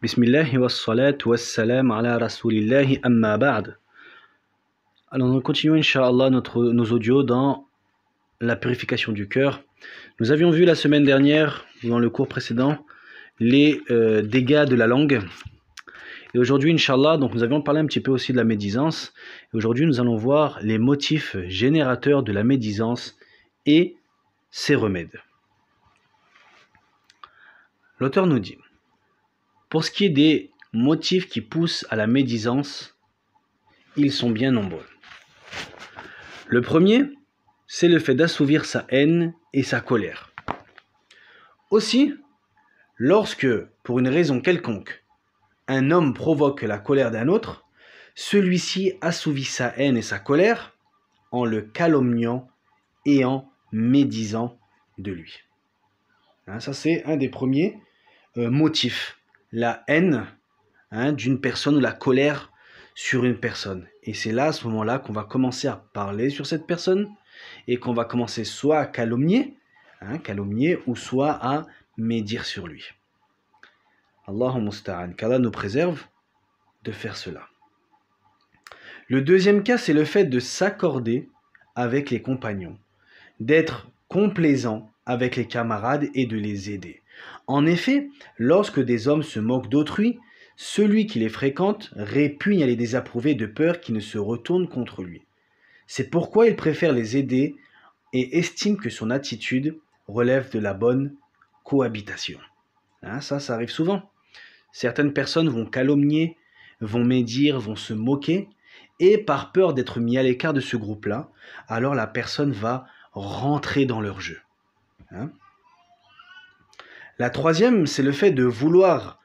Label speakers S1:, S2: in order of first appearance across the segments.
S1: Bismillah wa salatu wa salam ala rasulillahi amma ba'd. Alors nous continuons Inch'Allah nos audios dans la purification du cœur. Nous avions vu la semaine dernière, dans le cours précédent, les dégâts de la langue. Et aujourd'hui Inch'Allah, donc nous avions parlé un petit peu aussi de la médisance. Et aujourd'hui nous allons voir les motifs générateurs de la médisance et ses remèdes. L'auteur nous dit: pour ce qui est des motifs qui poussent à la médisance, ils sont bien nombreux. Le premier, c'est le fait d'assouvir sa haine et sa colère. Aussi, lorsque, pour une raison quelconque, un homme provoque la colère d'un autre, celui-ci assouvit sa haine et sa colère en le calomniant et en médisant de lui. Ça, c'est un des premiers motifs. La haine d'une personne ou la colère sur une personne. Et c'est là, à ce moment-là, qu'on va commencer à parler sur cette personne et qu'on va commencer soit à calomnier, ou soit à médire sur lui. Allahumma musta'an, qu'Allah nous préserve de faire cela. Le deuxième cas, c'est le fait de s'accorder avec les compagnons, d'être complaisant avec les camarades et de les aider. En effet, lorsque des hommes se moquent d'autrui, celui qui les fréquente répugne à les désapprouver de peur qu'ils ne se retournent contre lui. C'est pourquoi il préfère les aider et estime que son attitude relève de la bonne cohabitation. Ça arrive souvent. Certaines personnes vont calomnier, vont médire, vont se moquer, et par peur d'être mis à l'écart de ce groupe-là, alors la personne va rentrer dans leur jeu. La troisième, c'est le fait de vouloir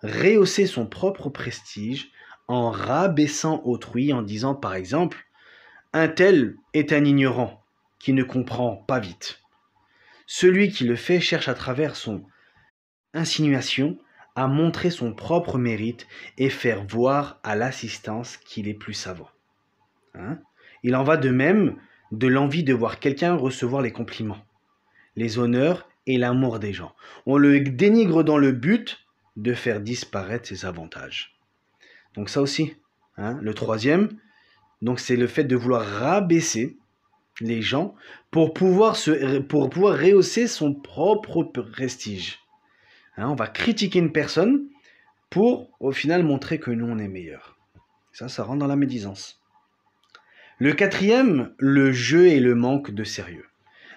S1: rehausser son propre prestige en rabaissant autrui, en disant par exemple « un tel est un ignorant qui ne comprend pas vite ». Celui qui le fait cherche à travers son insinuation à montrer son propre mérite et faire voir à l'assistance qu'il est plus savant. Il en va de même de l'envie de voir quelqu'un recevoir les compliments, les honneurs et l'amour des gens. On le dénigre dans le but de faire disparaître ses avantages. Donc ça aussi, le troisième, donc c'est le fait de vouloir rabaisser les gens pour pouvoir rehausser son propre prestige. On va critiquer une personne pour au final montrer que nous on est meilleur. Ça rentre dans la médisance. Le quatrième, le jeu et le manque de sérieux.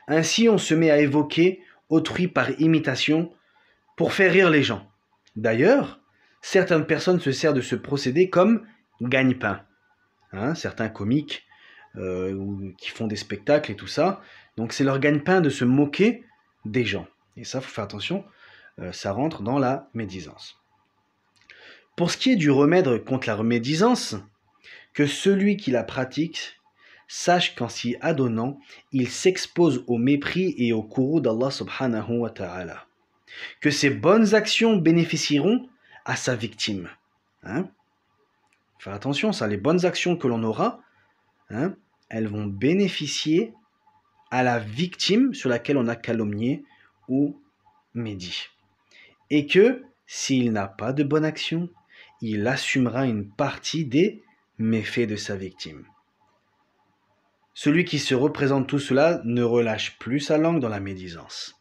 S1: Ainsi on se met à évoquer autrui par imitation pour faire rire les gens. D'ailleurs, certaines personnes se servent de ce procédé comme gagne-pain. Certains comiques qui font des spectacles et tout ça, donc c'est leur gagne-pain de se moquer des gens. Et ça, il faut faire attention, ça rentre dans la médisance. Pour ce qui est du remède contre la médisance, que celui qui la pratique sache qu'en s'y adonnant, il s'expose au mépris et au courroux d'Allah subhanahu wa ta'ala. Que ses bonnes actions bénéficieront à sa victime. Faire attention, ça, les bonnes actions que l'on aura, elles vont bénéficier à la victime sur laquelle on a calomnié ou médit. Et que s'il n'a pas de bonne action, il assumera une partie des méfaits de sa victime. Celui qui se représente tout cela ne relâche plus sa langue dans la médisance.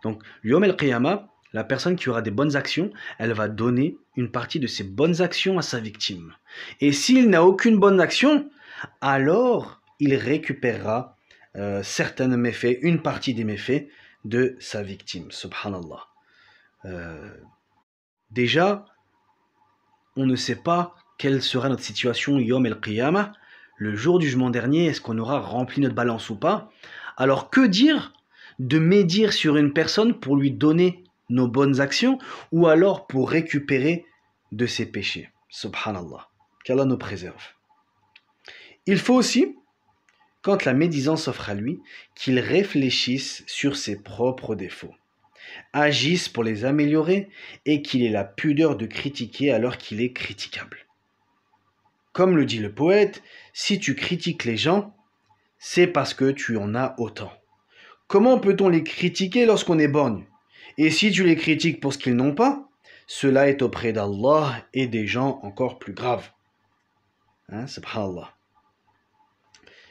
S1: Donc, Yom el-Qiyamah, la personne qui aura des bonnes actions, elle va donner une partie de ses bonnes actions à sa victime. Et s'il n'a aucune bonne action, alors il récupérera certains méfaits, une partie des méfaits de sa victime. Subhanallah. Déjà, on ne sait pas quelle sera notre situation Yom el-Qiyamah, le jour du jugement dernier, est-ce qu'on aura rempli notre balance ou pas? Alors que dire de médire sur une personne pour lui donner nos bonnes actions ou alors pour récupérer de ses péchés? Subhanallah, qu'Allah nous préserve. Il faut aussi, quand la médisance s'offre à lui, qu'il réfléchisse sur ses propres défauts, agisse pour les améliorer et qu'il ait la pudeur de critiquer alors qu'il est critiquable. Comme le dit le poète, si tu critiques les gens, c'est parce que tu en as autant. Comment peut-on les critiquer lorsqu'on est borgne? Et si tu les critiques pour ce qu'ils n'ont pas, cela est auprès d'Allah et des gens encore plus graves. Hein, subhanallah.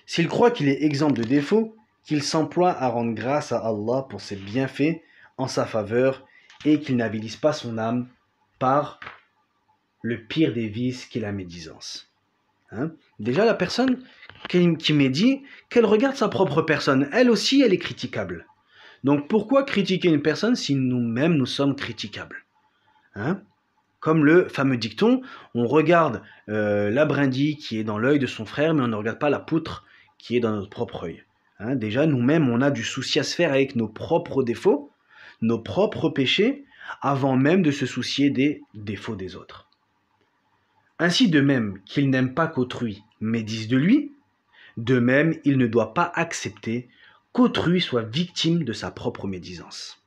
S1: S'il croit qu'il est exempt de défauts, qu'il s'emploie à rendre grâce à Allah pour ses bienfaits en sa faveur et qu'il n'avilisse pas son âme par le pire des vices qu'est la médisance. Hein? Déjà, la personne qui médit, qu'elle regarde sa propre personne, elle aussi, elle est critiquable. Donc pourquoi critiquer une personne si nous-mêmes nous sommes critiquables? Hein? Comme le fameux dicton, on regarde la brindille qui est dans l'œil de son frère, mais on ne regarde pas la poutre qui est dans notre propre œil. Hein? Déjà, nous-mêmes, on a du souci à se faire avec nos propres défauts, nos propres péchés, avant même de se soucier des défauts des autres. Ainsi de même qu'il n'aime pas qu'autrui médise de lui, de même il ne doit pas accepter qu'autrui soit victime de sa propre médisance.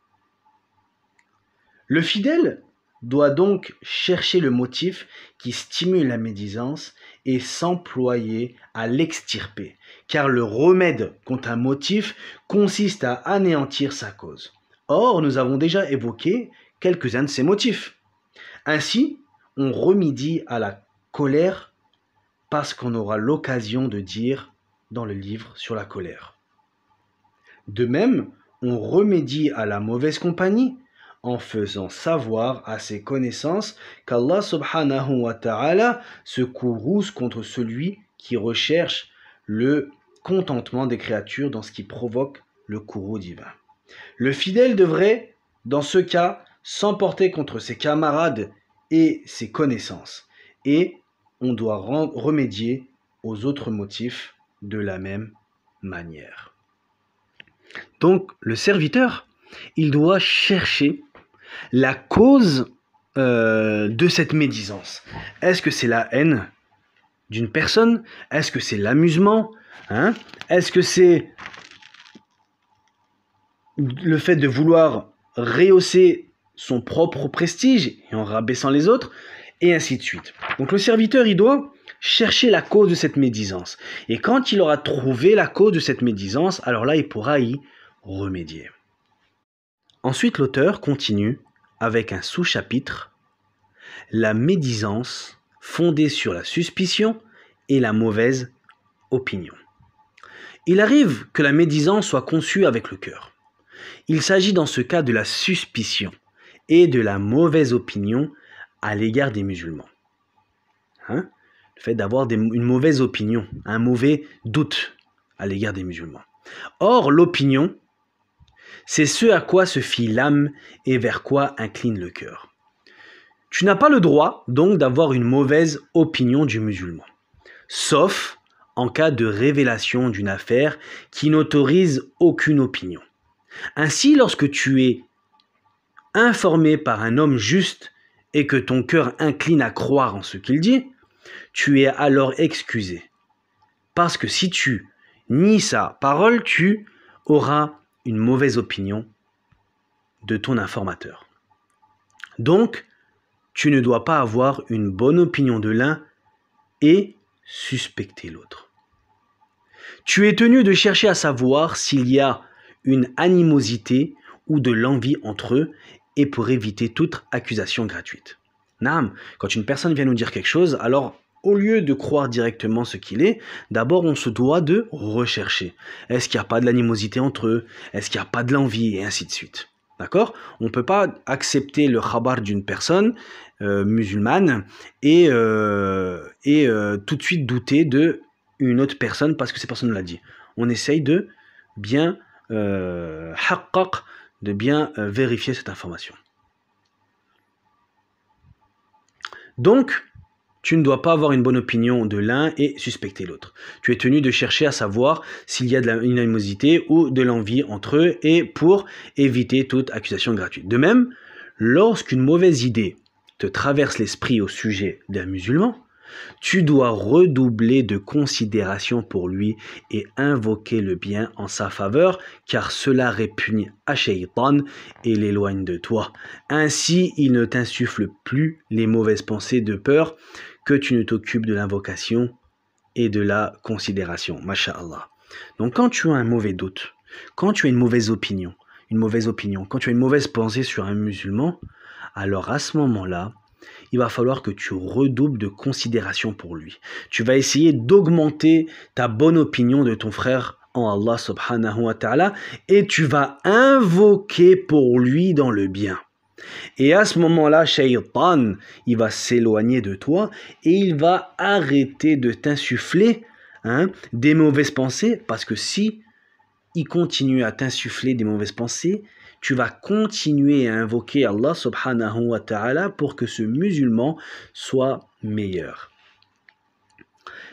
S1: Le fidèle doit donc chercher le motif qui stimule la médisance et s'employer à l'extirper, car le remède contre un motif consiste à anéantir sa cause. Or, nous avons déjà évoqué quelques-uns de ces motifs. Ainsi, on remédie à la colère parce qu'on aura l'occasion de dire dans le livre sur la colère. De même, on remédie à la mauvaise compagnie en faisant savoir à ses connaissances qu'Allah subhanahu wa ta'ala se courrouce contre celui qui recherche le contentement des créatures dans ce qui provoque le courroux divin. Le fidèle devrait, dans ce cas, s'emporter contre ses camarades et ses connaissances, et on doit remédier aux autres motifs de la même manière. Donc, le serviteur, il doit chercher la cause de cette médisance. Est-ce que c'est la haine d'une personne? Est-ce que c'est l'amusement? Est-ce que c'est le fait de vouloir rehausser son propre prestige et en rabaissant les autres? Et ainsi de suite. Donc le serviteur, il doit chercher la cause de cette médisance. Et quand il aura trouvé la cause de cette médisance, alors là, il pourra y remédier. Ensuite, l'auteur continue avec un sous-chapitre, la médisance fondée sur la suspicion et la mauvaise opinion. Il arrive que la médisance soit conçue avec le cœur. Il s'agit dans ce cas de la suspicion et de la mauvaise opinion à l'égard des musulmans. Le fait d'avoir une mauvaise opinion, un mauvais doute à l'égard des musulmans. Or, l'opinion, c'est ce à quoi se fie l'âme et vers quoi incline le cœur. Tu n'as pas le droit, donc, d'avoir une mauvaise opinion du musulman, sauf en cas de révélation d'une affaire qui n'autorise aucune opinion. Ainsi, lorsque tu es informé par un homme juste et que ton cœur incline à croire en ce qu'il dit, tu es alors excusé. Parce que si tu nies sa parole, tu auras une mauvaise opinion de ton informateur. Donc, tu ne dois pas avoir une bonne opinion de l'un et suspecter l'autre. Tu es tenu de chercher à savoir s'il y a une animosité ou de l'envie entre eux et pour éviter toute accusation gratuite. Naam, quand une personne vient nous dire quelque chose, alors au lieu de croire directement ce qu'il est, d'abord on se doit de rechercher. Est-ce qu'il n'y a pas de l'animosité entre eux? Est-ce qu'il n'y a pas de l'envie? Et ainsi de suite. D'accord? On ne peut pas accepter le khabar d'une personne musulmane et tout de suite douter d'une autre personne parce que cette personne l'a dit. On essaye de bien vérifier cette information. Donc, tu ne dois pas avoir une bonne opinion de l'un et suspecter l'autre. Tu es tenu de chercher à savoir s'il y a de une animosité ou de l'envie entre eux et pour éviter toute accusation gratuite. De même, lorsqu'une mauvaise idée te traverse l'esprit au sujet d'un musulman, tu dois redoubler de considération pour lui et invoquer le bien en sa faveur, car cela répugne à Shaytan et l'éloigne de toi. Ainsi, il ne t'insuffle plus les mauvaises pensées de peur que tu ne t'occupes de l'invocation et de la considération. Masha'Allah. Donc quand tu as un mauvais doute, quand tu as une mauvaise opinion, quand tu as une mauvaise pensée sur un musulman, alors à ce moment-là, il va falloir que tu redoubles de considération pour lui. Tu vas essayer d'augmenter ta bonne opinion de ton frère en Allah subhanahu wa ta'ala et tu vas invoquer pour lui dans le bien. Et à ce moment-là, Shaytan, il va s'éloigner de toi et il va arrêter de t'insuffler des mauvaises pensées, parce que si il continue à t'insuffler des mauvaises pensées, tu vas continuer à invoquer Allah subhanahu wa ta'ala pour que ce musulman soit meilleur.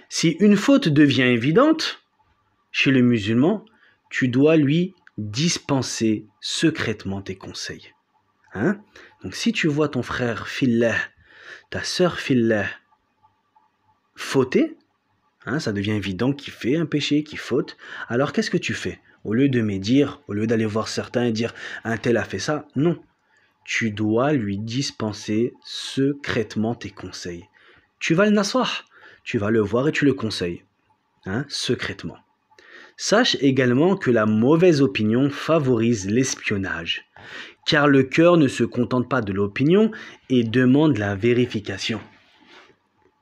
S1: Si une faute devient évidente chez le musulman, tu dois lui dispenser secrètement tes conseils. Donc si tu vois ton frère fillah, ta sœur fillah fauter, ça devient évident qu'il fait un péché, qu'il faute, alors qu'est-ce que tu fais? Au lieu de médire, au lieu d'aller voir certains et dire un tel a fait ça, non. Tu dois lui dispenser secrètement tes conseils. Tu vas le naswah, tu vas le voir et tu le conseilles, secrètement. Sache également que la mauvaise opinion favorise l'espionnage, car le cœur ne se contente pas de l'opinion et demande la vérification,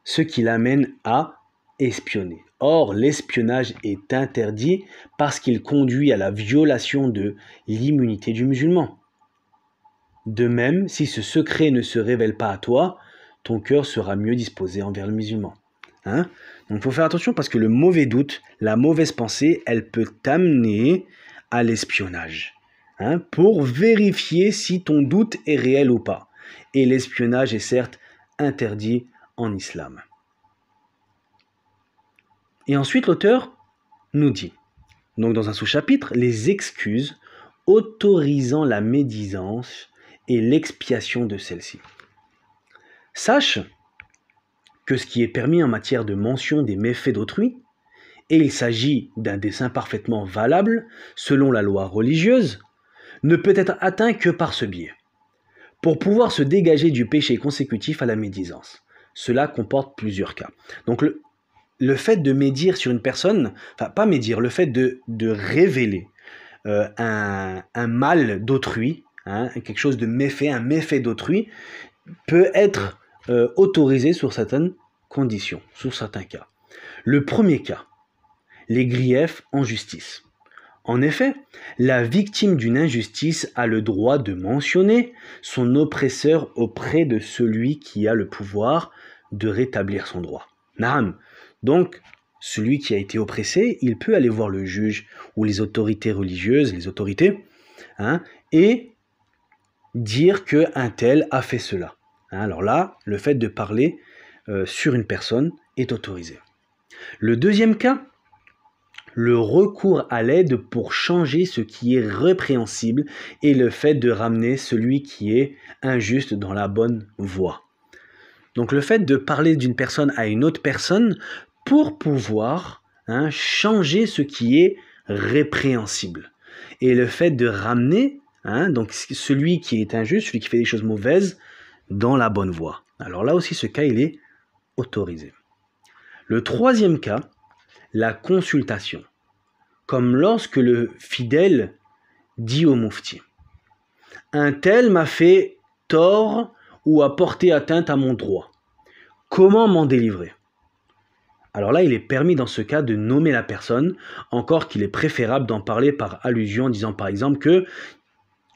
S1: ce qui l'amène à espionner. Or, l'espionnage est interdit parce qu'il conduit à la violation de l'immunité du musulman. De même, si ce secret ne se révèle pas à toi, ton cœur sera mieux disposé envers le musulman. Donc, il faut faire attention parce que le mauvais doute, la mauvaise pensée, elle peut t'amener à l'espionnage. Pour vérifier si ton doute est réel ou pas. Et l'espionnage est certes interdit en islam. Et ensuite, l'auteur nous dit, donc dans un sous-chapitre, les excuses autorisant la médisance et l'expiation de celle-ci. Sache que ce qui est permis en matière de mention des méfaits d'autrui, et il s'agit d'un dessein parfaitement valable selon la loi religieuse, ne peut être atteint que par ce biais, pour pouvoir se dégager du péché consécutif à la médisance. Cela comporte plusieurs cas. Donc le fait de médire sur une personne, enfin pas médire, le fait de révéler un mal d'autrui, quelque chose de méfait, un méfait d'autrui, peut être autorisé sur certaines conditions, sur certains cas. Le premier cas, les griefs en justice. En effet, la victime d'une injustice a le droit de mentionner son oppresseur auprès de celui qui a le pouvoir de rétablir son droit. Naam. Donc, celui qui a été oppressé, il peut aller voir le juge ou les autorités religieuses, les autorités, et dire qu'un tel a fait cela. Alors là, le fait de parler sur une personne est autorisé. Le deuxième cas, le recours à l'aide pour changer ce qui est répréhensible et le fait de ramener celui qui est injuste dans la bonne voie. Donc le fait de parler d'une personne à une autre personne pour pouvoir changer ce qui est répréhensible. Et le fait de ramener donc celui qui est injuste, celui qui fait des choses mauvaises, dans la bonne voie. Alors là aussi, ce cas, il est autorisé. Le troisième cas, la consultation. Comme lorsque le fidèle dit au moufti, un tel m'a fait tort ou a porté atteinte à mon droit. Comment m'en délivrer? Alors là, il est permis dans ce cas de nommer la personne, encore qu'il est préférable d'en parler par allusion, en disant par exemple que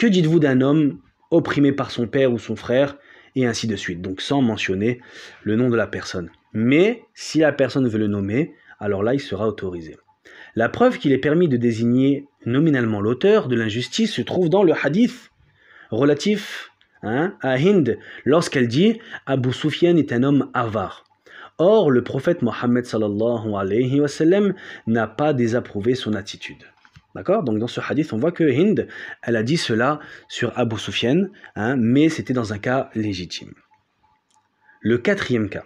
S1: dites-vous d'un homme opprimé par son père ou son frère, et ainsi de suite, donc sans mentionner le nom de la personne. Mais si la personne veut le nommer, alors là, il sera autorisé. La preuve qu'il est permis de désigner nominalement l'auteur de l'injustice se trouve dans le hadith relatif à Hind, lorsqu'elle dit « Abu Sufyan est un homme avare ». Or, le prophète Mohammed sallallahu alayhi wa sallam n'a pas désapprouvé son attitude. D'accord? Donc dans ce hadith, on voit que Hind, elle a dit cela sur Abu Sufyan, mais c'était dans un cas légitime. Le quatrième cas,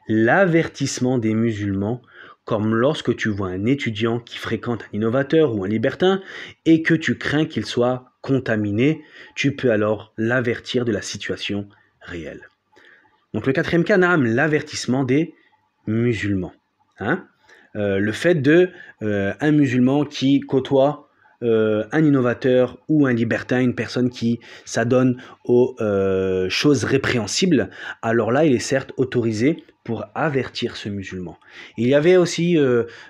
S1: l'avertissement des musulmans, comme lorsque tu vois un étudiant qui fréquente un innovateur ou un libertin et que tu crains qu'il soit contaminé, tu peux alors l'avertir de la situation réelle. Donc le quatrième cas, l'avertissement des musulmans. Le fait de un musulman qui côtoie un innovateur ou un libertin, une personne qui s'adonne aux choses répréhensibles, alors là, il est certes autorisé pour avertir ce musulman. Il y avait aussi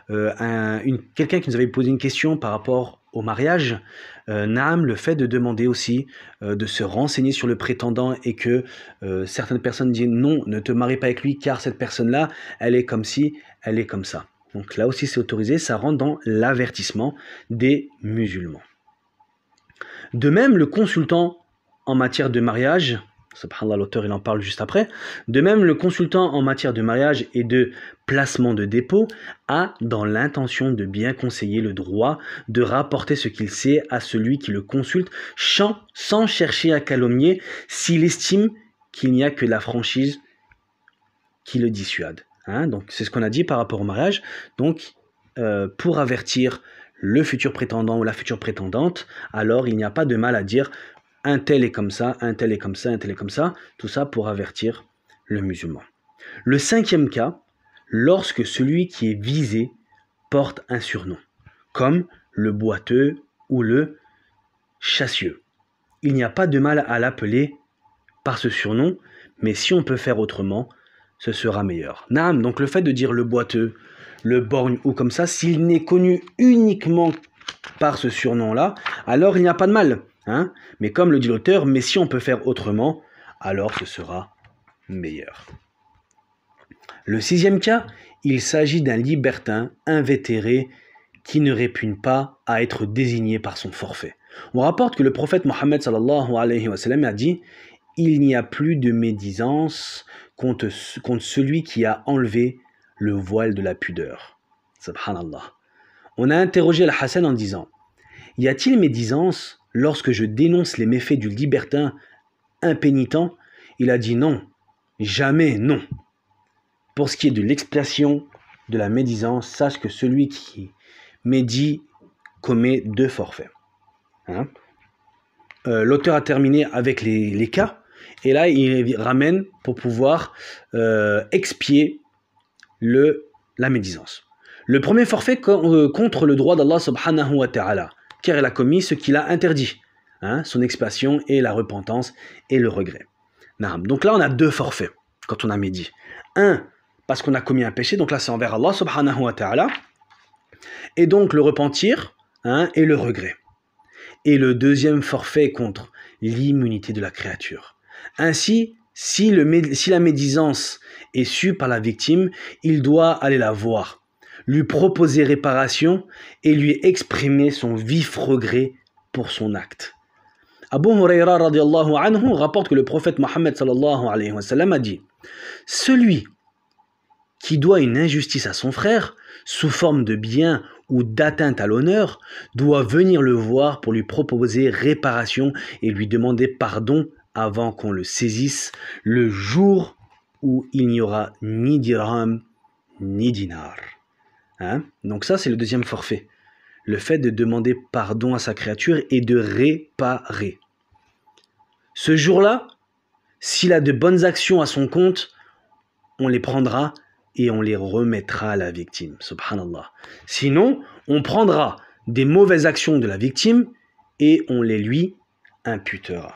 S1: quelqu'un qui nous avait posé une question par rapport au mariage. Naam, le fait de demander aussi, de se renseigner sur le prétendant et que certaines personnes disent non, ne te marie pas avec lui car cette personne-là, elle est comme ci, elle est comme ça. Donc là aussi c'est autorisé, ça rentre dans l'avertissement des musulmans. De même, le consultant en matière de mariage, subhanallah, l'auteur il en parle juste après, de même le consultant en matière de mariage et de placement de dépôt a dans l'intention de bien conseiller le droit de rapporter ce qu'il sait à celui qui le consulte sans chercher à calomnier s'il estime qu'il n'y a que la franchise qui le dissuade. Donc c'est ce qu'on a dit par rapport au mariage. Donc pour avertir le futur prétendant ou la future prétendante, alors il n'y a pas de mal à dire un tel est comme ça, un tel est comme ça, un tel est comme ça, tout ça pour avertir le musulman. Le cinquième cas, lorsque celui qui est visé porte un surnom, comme le boiteux ou le chassieux. Il n'y a pas de mal à l'appeler par ce surnom, mais si on peut faire autrement, ce sera meilleur. Naam, donc le fait de dire le boiteux, le borgne ou comme ça, s'il n'est connu uniquement par ce surnom-là, alors il n'y a pas de mal. Mais comme le dit l'auteur, mais si on peut faire autrement, alors ce sera meilleur. Le sixième cas, il s'agit d'un libertin invétéré qui ne répugne pas à être désigné par son forfait. On rapporte que le prophète Mohammed sallallahu alayhi wa sallam a dit « Il n'y a plus de médisance contre celui qui a enlevé le voile de la pudeur. » Subhanallah. On a interrogé Al-Hassan en disant « Y a-t-il médisance lorsque je dénonce les méfaits du libertin impénitent ?» Il a dit non, jamais non. Pour ce qui est de l'expiation de la médisance, sache que celui qui médit commet 2 forfaits. L'auteur a terminé avec les cas, et là il ramène pour pouvoir expier la médisance. Le premier forfait contre le droit d'Allah subhanahu wa ta'ala, car il a commis ce qu'il a interdit, son expiation et la repentance et le regret. Donc là on a 2 forfaits quand on a médit. Un, parce qu'on a commis un péché, donc là c'est envers Allah subhanahu wa ta'ala, et donc le repentir et le regret. Et le deuxième forfait contre l'immunité de la créature. Ainsi, si la médisance est sue par la victime, il doit aller la voir, lui proposer réparation et lui exprimer son vif regret pour son acte. Abu Huraira radiallahu anhu rapporte que le prophète Mohammed sallallahu alayhi wa sallam a dit « Celui qui doit une injustice à son frère, sous forme de bien ou d'atteinte à l'honneur, doit venir le voir pour lui proposer réparation et lui demander pardon avant qu'on le saisisse le jour où il n'y aura ni dirham ni dinar. Donc ça c'est le deuxième forfait. Le fait de demander pardon à sa créature et de réparer. Ce jour-là, s'il a de bonnes actions à son compte, on les prendra et on les remettra à la victime. Subhanallah. Sinon, on prendra des mauvaises actions de la victime et on les lui imputera.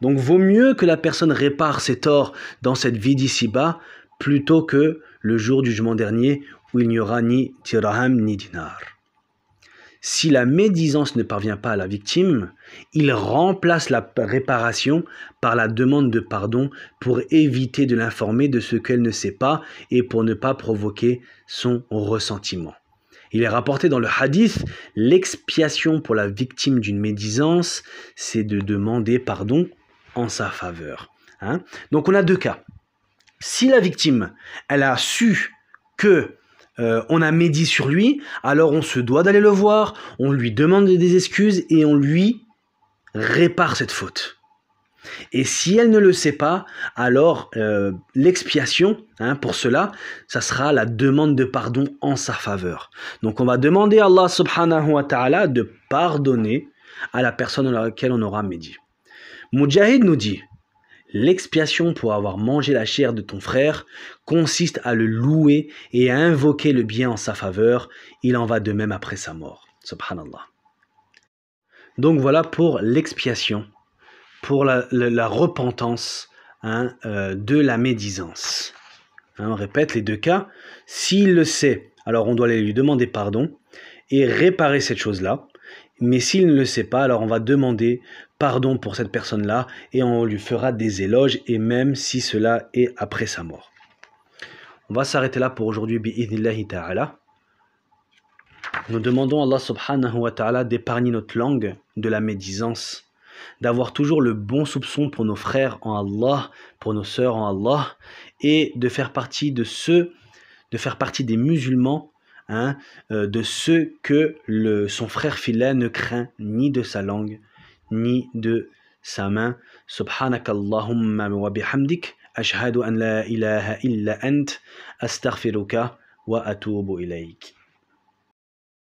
S1: Donc, vaut mieux que la personne répare ses torts dans cette vie d'ici-bas plutôt que le jour du jugement dernier où il n'y aura ni dirham ni dinar. Si la médisance ne parvient pas à la victime, il remplace la réparation par la demande de pardon pour éviter de l'informer de ce qu'elle ne sait pas et pour ne pas provoquer son ressentiment. Il est rapporté dans le hadith, l'expiation pour la victime d'une médisance, c'est de demander pardon en sa faveur. Donc on a 2 cas. Si la victime, elle a su que on a médit sur lui, alors on se doit d'aller le voir, on lui demande des excuses et on lui répare cette faute. Et si elle ne le sait pas, alors l'expiation pour cela, ça sera la demande de pardon en sa faveur. Donc on va demander à Allah subhanahu wa ta'ala de pardonner à la personne à laquelle on aura médit. Mujahid nous dit: l'expiation pour avoir mangé la chair de ton frère consiste à le louer et à invoquer le bien en sa faveur. Il en va de même après sa mort. Subhanallah. Donc voilà pour l'expiation, pour la repentance de la médisance. On répète les deux cas. S'il le sait, alors on doit aller lui demander pardon et réparer cette chose-là. Mais s'il ne le sait pas, alors on va demander pardon pour cette personne-là et on lui fera des éloges, et même si cela est après sa mort. On va s'arrêter là pour aujourd'hui, bi'idhnillahi ta'ala. Nous demandons à Allah subhanahu wa ta'ala d'épargner notre langue de la médisance, d'avoir toujours le bon soupçon pour nos frères en Allah, pour nos sœurs en Allah, et de faire partie des musulmans, de ceux que son frère filait ne craint ni de sa langue, ni de sa main. Subhanakallahumma wa bihamdik, ashhadu an la ilaha illa ant, astaghfiruka wa atubu ilayk.